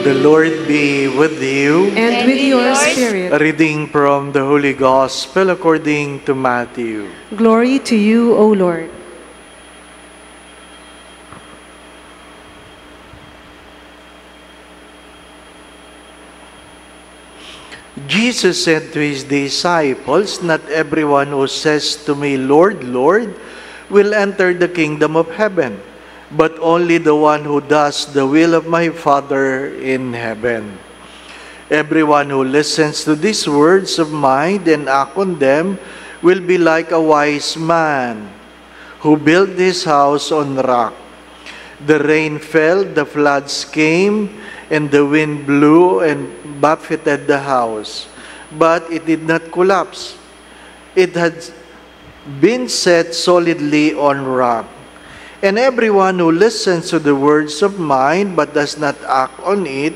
The Lord be with you. And with your spirit. A reading from the Holy Gospel according to Matthew. Glory to you, O Lord. Jesus said to his disciples, "Not everyone who says to me, 'Lord, Lord,' will enter the kingdom of heaven, but only the one who does the will of my Father in heaven. Everyone who listens to these words of mine and acts on them will be like a wise man who built his house on rock. The rain fell, the floods came, and the wind blew and buffeted the house, but it did not collapse. It had been set solidly on rock. And everyone who listens to the words of mine but does not act on it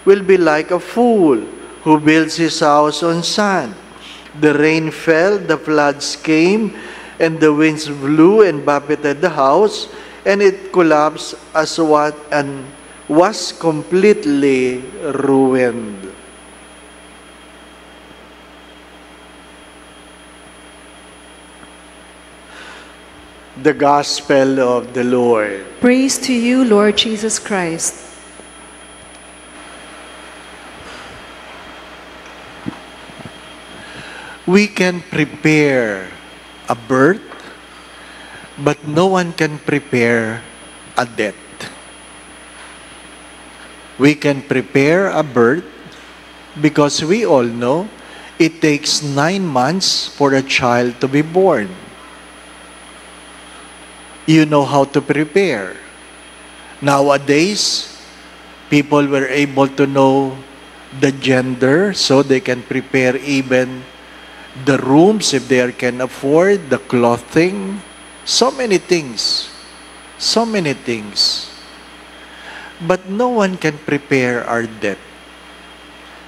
will be like a fool who builds his house on sand. The rain fell, the floods came, and the winds blew and buffeted the house, and it collapsed and was completely ruined." The Gospel of the Lord. Praise to you, Lord Jesus Christ. We can prepare a birth, but no one can prepare a death. We can prepare a birth because we all know it takes 9 months for a child to be born. You know how to prepare. Nowadays, people were able to know the gender so they can prepare even the rooms if they can afford, the clothing, so many things. So many things. But no one can prepare our death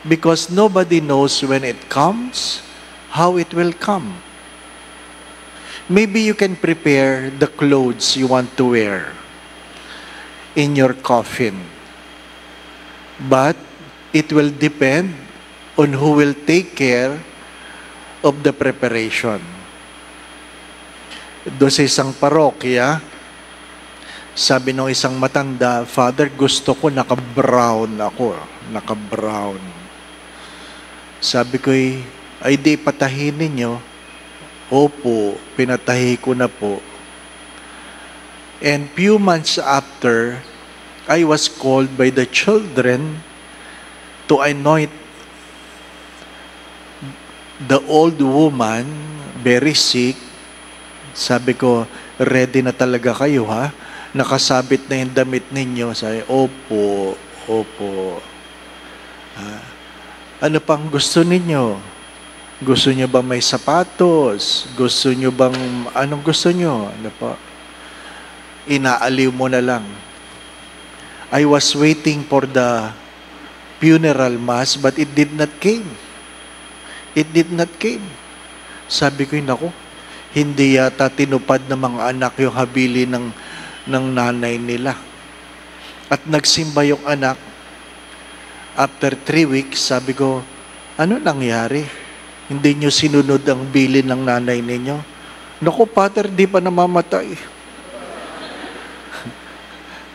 because nobody knows when it comes, how it will come. Maybe you can prepare the clothes you want to wear in your coffin, but it will depend on who will take care of the preparation. Doon sa isang parokya, sabi ng isang matanda, "Father, gusto ko naka-brown ako. Naka-brown." Sabi ko, "Ay di patahin ninyo." "Opo, pinatahi ko na po." And few months after, I was called by the children to anoint the old woman, very sick. Sabi ko, "Ready na talaga kayo, ha? Nakasabit na yung damit ninyo." Sabi, "Opo, opo." "Ano pang gusto ninyo? Gusto nyo ba may sapatos? Gusto nyo bang, anong gusto nyo?" Ano po? Inaaliw mo na lang. I was waiting for the funeral mass, but it did not came. It did not came. Sabi ko, "Naku, hindi yata tinupad ng mga anak yung habili ng nanay nila." At nagsimba yung anak. After 3 weeks, sabi ko, "Ano nangyari? Hindi nyo sinunod ang bilin ng nanay ninyo?" "Naku, Pater, di pa namamatay."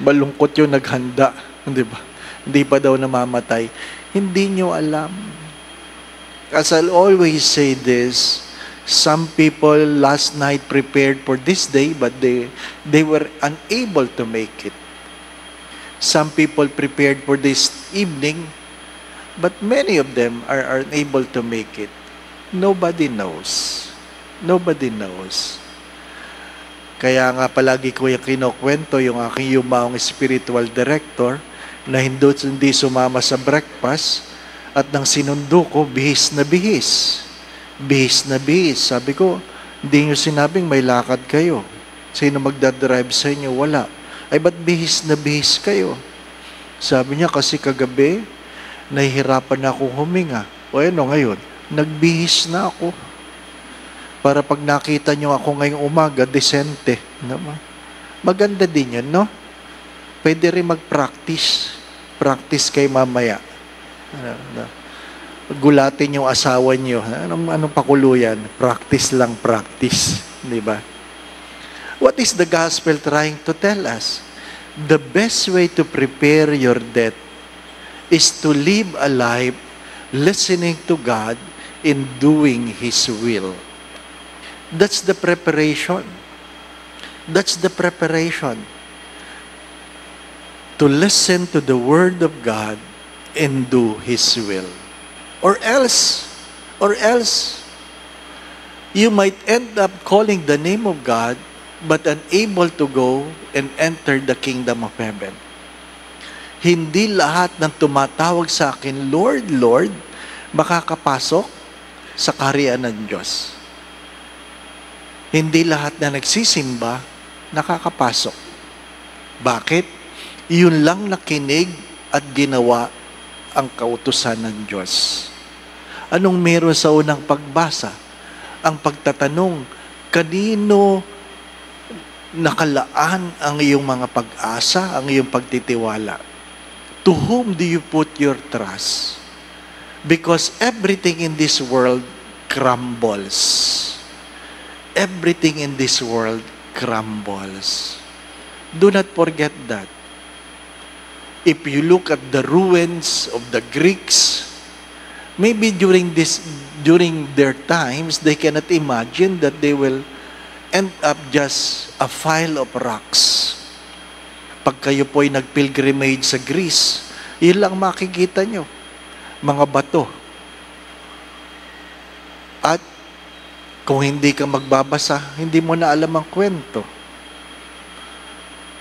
Malungkot yung naghanda. Di ba? Hindi pa daw namamatay. Hindi nyo alam. As I'll always say this, some people last night prepared for this day, but they were unable to make it. Some people prepared for this evening, but many of them are unable to make it. Nobody knows. Nobody knows. Kaya nga palagi ko yung kinukwento yung aking yumaong spiritual director na hindi sumama sa breakfast at nang sinundo ko, bihis na bihis. Bihis na bihis. Sabi ko, "Hindi nyo sinabing may lakad kayo. Sino magdadrive sa inyo?" "Wala." "Ay, ba't bihis na bihis kayo?" Sabi niya, "Kasi kagabi, nahihirapan na akong huminga." "O ano ngayon?" "Nagbihis na ako. Para pag nakita nyo ako ngayong umaga, desente." Maganda din yun, no? Pwede rin mag-practice. Practice kay mamaya. Gulatin yung asawa niyo. Anong pakuluyan? Practice lang, practice. Di ba? What is the gospel trying to tell us? The best way to prepare your death is to live a life listening to God in doing His will. That's the preparation. That's the preparation. To listen to the Word of God and do His will. Or else, you might end up calling the name of God but unable to go and enter the kingdom of heaven. Hindi lahat ng tumatawag sa akin, Lord, Lord, makakapasok sa kaharian ng Diyos. Hindi lahat na nagsisimba, nakakapasok. Bakit? Yun lang nakinig at ginawa ang kautusan ng Diyos. Anong meron sa unang pagbasa? Ang pagtatanong, kanino nakalaan ang iyong mga pag-asa, ang iyong pagtitiwala? To whom do you put your trust? Because everything in this world crumbles. Everything in this world crumbles. Do not forget that. If you look at the ruins of the Greeks, maybe during their times, they cannot imagine that they will end up just a pile of rocks. Pag kayo po'y nag-pilgrimage sa Greece, yun lang makikita nyo. Mga bato. At kung hindi ka magbabasa, hindi mo na alam ang kwento.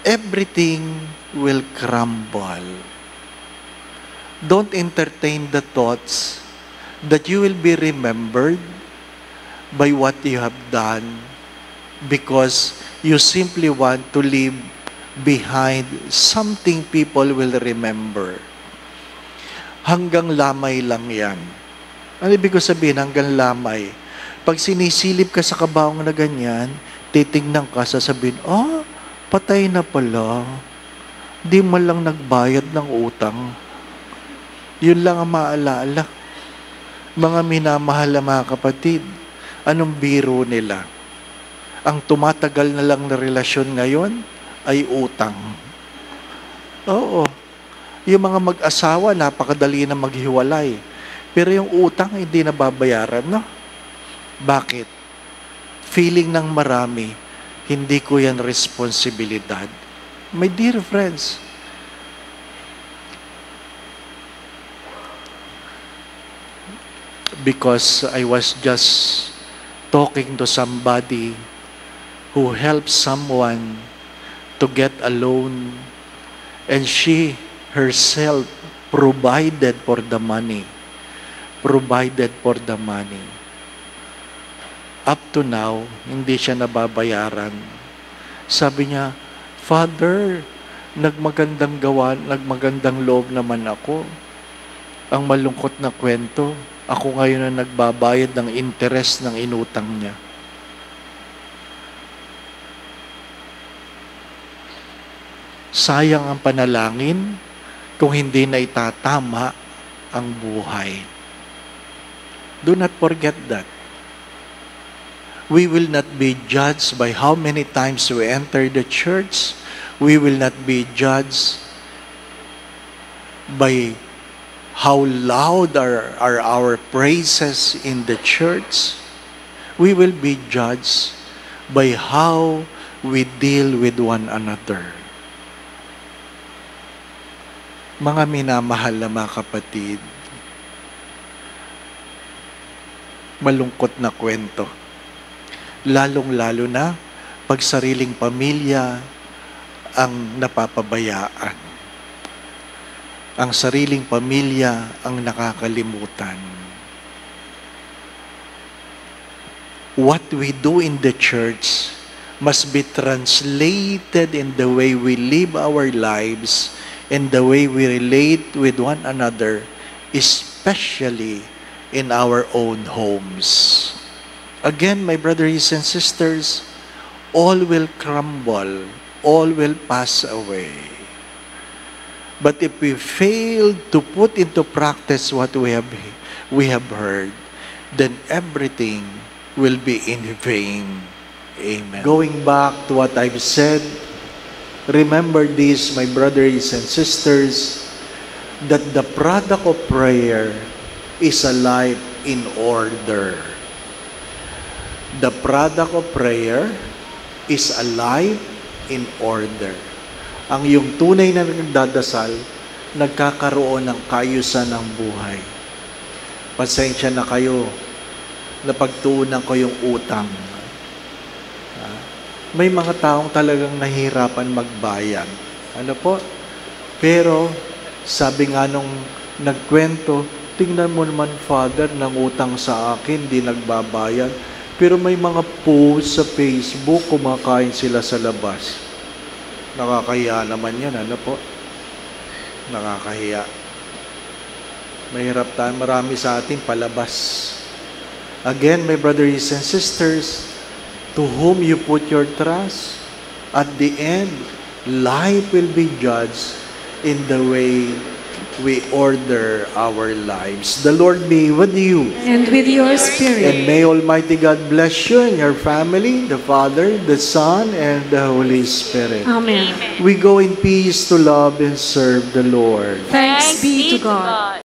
Everything will crumble. Don't entertain the thoughts that you will be remembered by what you have done because you simply want to live behind something people will remember. Hanggang lamay lang yan. Ano ibig ko sabihin, hanggang lamay? Pag sinisilip ka sa kabaong na ganyan, titignan ka, sasabihin, patay na pala. Di man lang nagbayad ng utang. Yun lang ang maalala. Mga minamahal na mga kapatid, anong biro nila? Ang tumatagal na lang na relasyon ngayon ay utang. Oo. Yung mga mag-asawa, napakadali na maghiwalay. Pero yung utang, hindi nababayaran, no? Bakit? Feeling ng marami, hindi ko yan responsibilidad. My dear friends, because I was just talking to somebody who helped someone to get a loan, and she herself provided for the money. Up to now, hindi siya nababayaran. Sabi niya, Father, nagmagandang loob naman ako. Ang malungkot na kwento, ako ngayon na nagbabayad ng interest ng inutang niya. Sayang ang panalangin kung hindi na itatama ang buhay. Do not forget that. We will not be judged by how many times we enter the church. We will not be judged by how loud are our praises in the church. We will be judged by how we deal with one another. Mga minamahal na mga kapatid, malungkot na kwento. Lalong-lalo na pag sariling pamilya ang napapabayaan. Ang sariling pamilya ang nakakalimutan. What we do in the church must be translated in the way we live our lives and the way we relate with one another, especially in our own homes. Again, my brothers and sisters, all will crumble, all will pass away. But if we fail to put into practice what we have heard, then everything will be in vain. Amen. Going back to what I've said, remember this, my brothers and sisters, that the product of prayer is a life in order. The product of prayer is a life in order. Ang iyong tunay na nagdadasal, nagkakaroon ng kaayusan ng buhay. Pasensya na kayo, napagtuunan ko yung utang. May mga taong talagang nahihirapan magbayad. Ano po? Pero, sabi nga nung nagkwento, tingnan mo naman, Father, ng utang sa akin, di nagbabayad. Pero may mga post sa Facebook, kumakain sila sa labas. Nakakahiya naman yan, ano po? Nakakahiya. Mahirap tayo, marami sa atin palabas. Again, my brothers and sisters, to whom you put your trust, at the end, life will be judged in the way we order our lives. The Lord be with you. And with your spirit. And may Almighty God bless you and your family, the Father, the Son, and the Holy Spirit. Amen. We go in peace to love and serve the Lord. Thanks be to God.